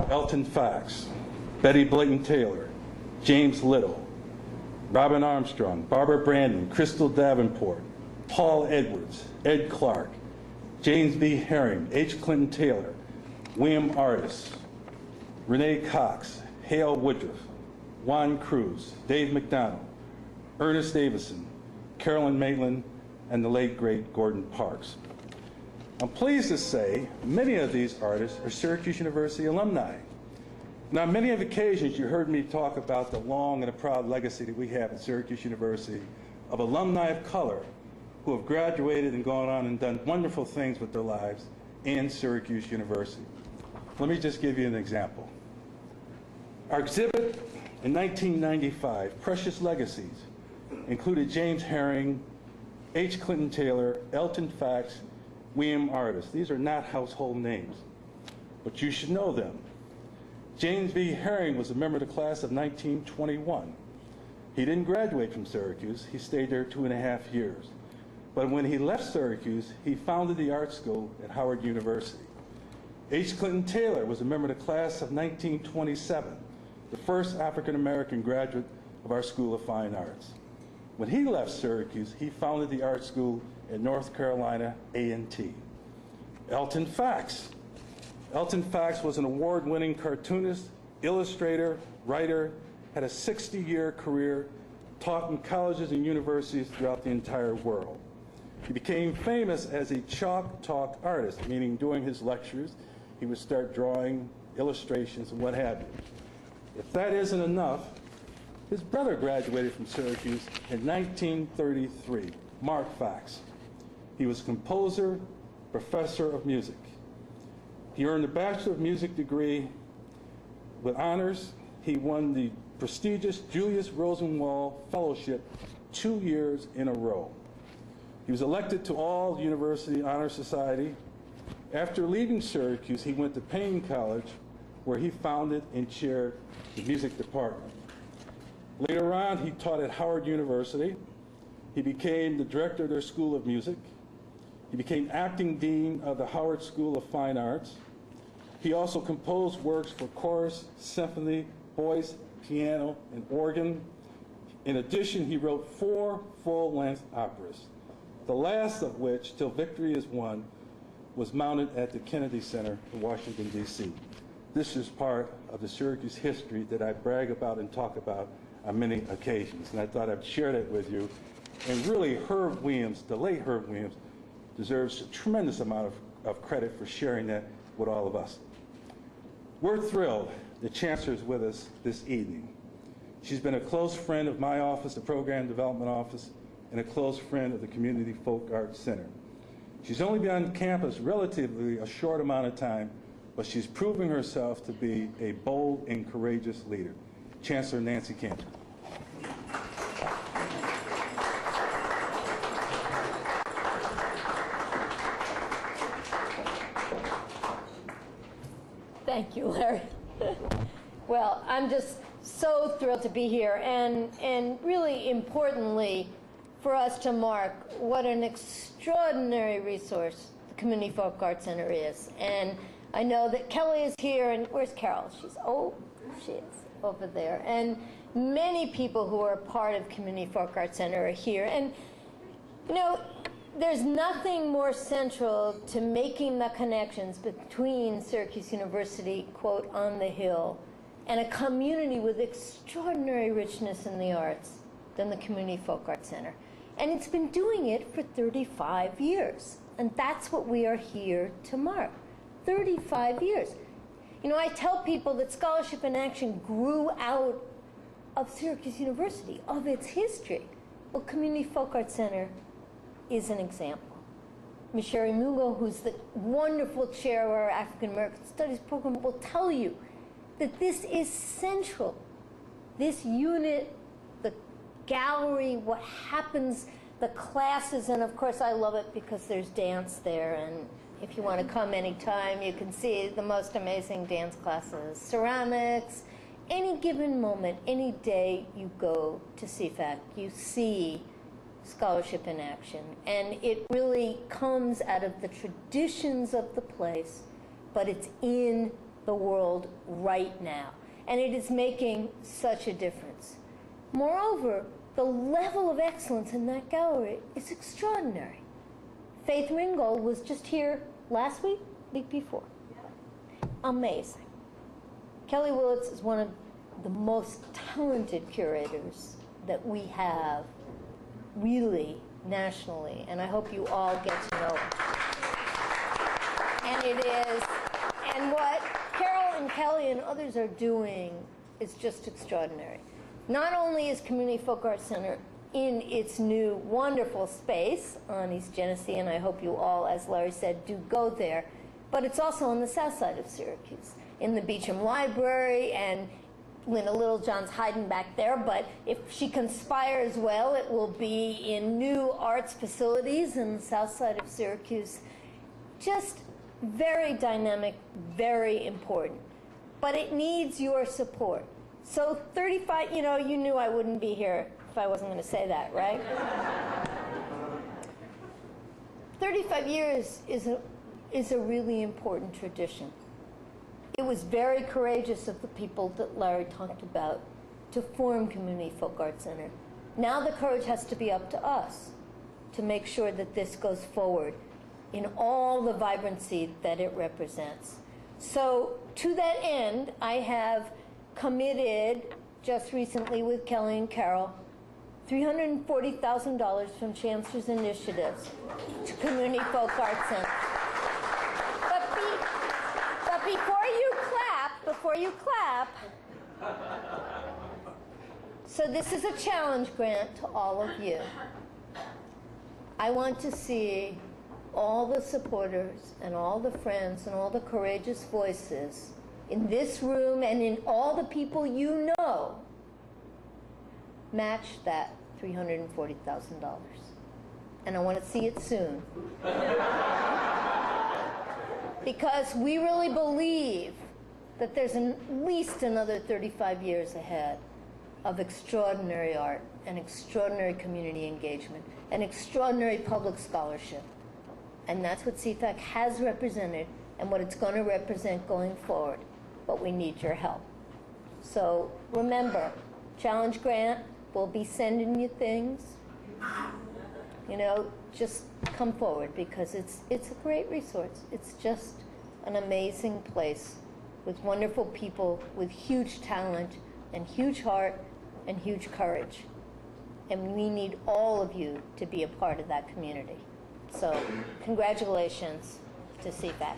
Elton Fox, Betty Blayton Taylor, James Little, Robin Armstrong, Barbara Brandon, Crystal Davenport, Paul Edwards, Ed Clark, James B. Herring, H. Clinton Taylor, William Artis, Renee Cox, Hale Woodruff, Juan Cruz, Dave McDonald, Ernest Davison, Carolyn Maitland, and the late, great Gordon Parks. I'm pleased to say many of these artists are Syracuse University alumni. Now, on many of occasions, you heard me talk about the long and a proud legacy that we have at Syracuse University of alumni of color who have graduated and gone on and done wonderful things with their lives in Syracuse University. Let me just give you an example. Our exhibit in 1995, Precious Legacies, included James Herring, H. Clinton Taylor, Elton Fox, William Artis. These are not household names, but you should know them. James B. Herring was a member of the class of 1921. He didn't graduate from Syracuse. He stayed there 2.5 years. But when he left Syracuse, he founded the art school at Howard University. H. Clinton Taylor was a member of the class of 1927, the first African-American graduate of our School of Fine Arts. When he left Syracuse, he founded the art school at North Carolina A&T. Elton Fox. Elton Fox was an award-winning cartoonist, illustrator, writer, had a 60-year career, taught in colleges and universities throughout the entire world. He became famous as a chalk talk artist, meaning during his lectures, he would start drawing illustrations and what have you. If that isn't enough, his brother graduated from Syracuse in 1933, Mark Fox. He was a composer, professor of music. He earned a Bachelor of Music degree with honors. He won the prestigious Julius Rosenwald Fellowship 2 years in a row. He was elected to all University Honor Society. After leaving Syracuse, he went to Payne College, where he founded and chaired the music department. Later on, he taught at Howard University. He became the director of their School of Music. He became acting dean of the Howard School of Fine Arts. He also composed works for chorus, symphony, voice, piano, and organ. In addition, he wrote 4 full-length operas, the last of which, Till Victory Is Won, was mounted at the Kennedy Center in Washington, D.C. This is part of the Syracuse history that I brag about and talk about on many occasions, and I thought I'd share that with you. And really, Herb Williams, the late Herb Williams, deserves a tremendous amount of credit for sharing that with all of us. We're thrilled the Chancellor is with us this evening. She's been a close friend of my office, the Program Development Office, and a close friend of the Community Folk Arts Center. She's only been on campus relatively a short amount of time, but she's proving herself to be a bold and courageous leader. Chancellor Nancy Cantor. Thank you, Larry. Well, I'm just so thrilled to be here, and really importantly, for us to mark what an extraordinary resource the Community Folk Arts Center is. And I know that Kelly is here, and where's Carol? She is over there. And many people who are part of Community Folk Arts Center are here. And, you know, there's nothing more central to making the connections between Syracuse University, quote, on the Hill, and a community with extraordinary richness in the arts than the Community Folk Arts Center. And it's been doing it for 35 years. And that's what we are here to mark, 35 years. You know, I tell people that Scholarship in Action grew out of Syracuse University, of its history. Well, Community Folk Arts Center is an example. Ms. Sherry Mugo, who's the wonderful chair of our African American Studies program, will tell you that this is central. This unit, the gallery, what happens, the classes, and of course I love it because there's dance there, and if you want to come anytime, you can see the most amazing dance classes, ceramics. Any given moment, any day you go to CFAC, you see Scholarship in Action. And it really comes out of the traditions of the place, but it's in the world right now. And it is making such a difference. Moreover, the level of excellence in that gallery is extraordinary. Faith Ringgold was just here last week before. Amazing. Kelly Willits is one of the most talented curators that we have, really, nationally, and I hope you all get to know her. And it is, and what Carol and Kelly and others are doing is just extraordinary. Not only is Community Folk Arts Center in its new wonderful space on East Genesee, and I hope you all, as Larry said, do go there, but it's also on the south side of Syracuse, in the Beecham Library, and Linda Littlejohn's hiding back there, but if she conspires well, it will be in new arts facilities in the south side of Syracuse. Just very dynamic, very important. But it needs your support. So 35, you knew I wouldn't be here if I wasn't going to say that, right? 35 years is a really important tradition. It was very courageous of the people that Larry talked about to form Community Folk Arts Center. Now the courage has to be up to us to make sure that this goes forward in all the vibrancy that it represents. So to that end, I have committed, just recently with Kelly and Carol, $340,000 from Chancellor's initiatives to Community Folk Arts Center. But before you clap, so this is a challenge grant to all of you. I want to see all the supporters and all the friends and all the courageous voices in this room and in all the people you know match that $340,000. And I want to see it soon. Because we really believe that there's at least another 35 years ahead of extraordinary art and extraordinary community engagement and extraordinary public scholarship. And that's what CFAC has represented and what it's going to represent going forward. But we need your help. So remember, Challenge Grant, we'll be sending you things. Just come forward because it's a great resource. It's just an amazing place with wonderful people, with huge talent and huge heart and huge courage. And we need all of you to be a part of that community. So congratulations to CFAC.